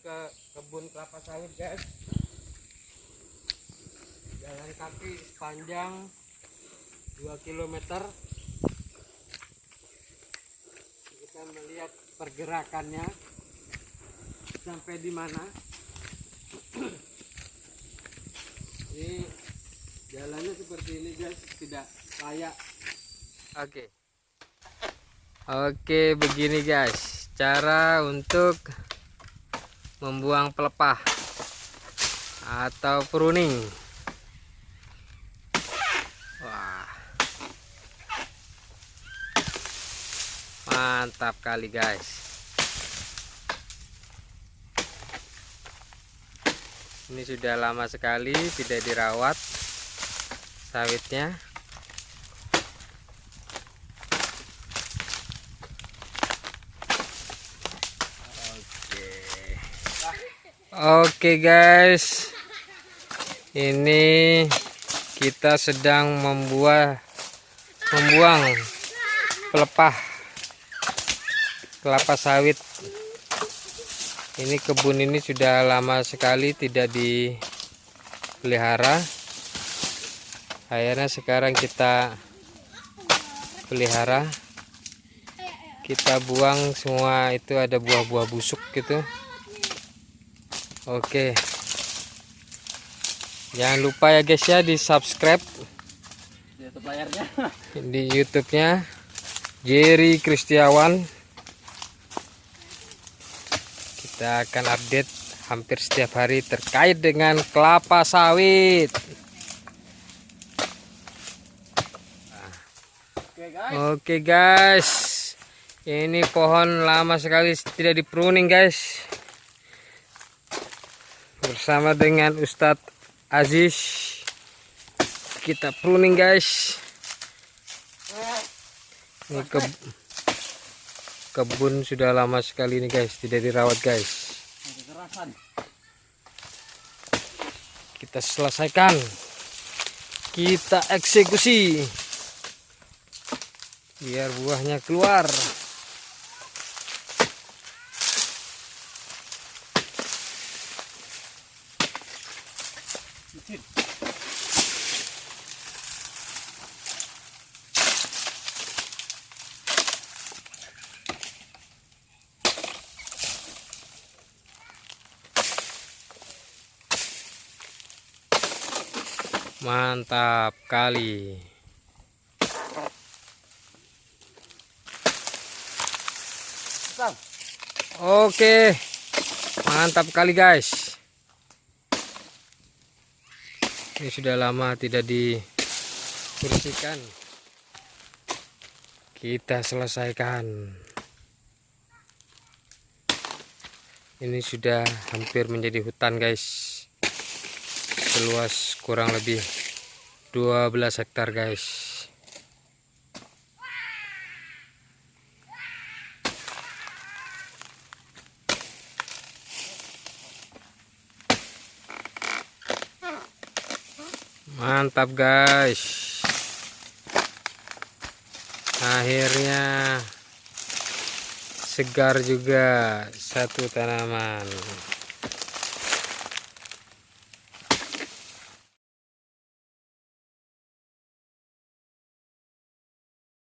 ke kebun kelapa sawit, guys. Jalan kaki sepanjang 2 km. Kita melihat pergerakannya sampai di mana. Ini jalannya seperti ini, guys, tidak layak. Oke, begini guys cara untuk membuang pelepah atau pruning. Wah, mantap kali guys. Ini sudah lama sekali tidak dirawat sawitnya. Oke guys, ini kita sedang membuang pelepah kelapa sawit. Ini kebun ini sudah lama sekali tidak dipelihara. Akhirnya sekarang kita pelihara. Kita buang semua, itu ada buah-buah busuk gitu. Oke, jangan lupa ya guys ya di subscribe di YouTube-nya Jerry Kristiawan. Kita akan update hampir setiap hari terkait dengan kelapa sawit. Oke guys, ini pohon lama sekali tidak di-pruning guys. Bersama dengan Ustadz Aziz kita pruning guys. Ini kebun sudah lama sekali nih guys tidak dirawat guys. Kita selesaikan, kita eksekusi biar buahnya keluar. Mantap kali. Oke, mantap kali guys. Ini sudah lama tidak dibersihkan. Kita selesaikan. Ini sudah hampir menjadi hutan guys. Seluas kurang lebih 12 hektar guys. Mantap guys. Akhirnya segar juga satu tanaman.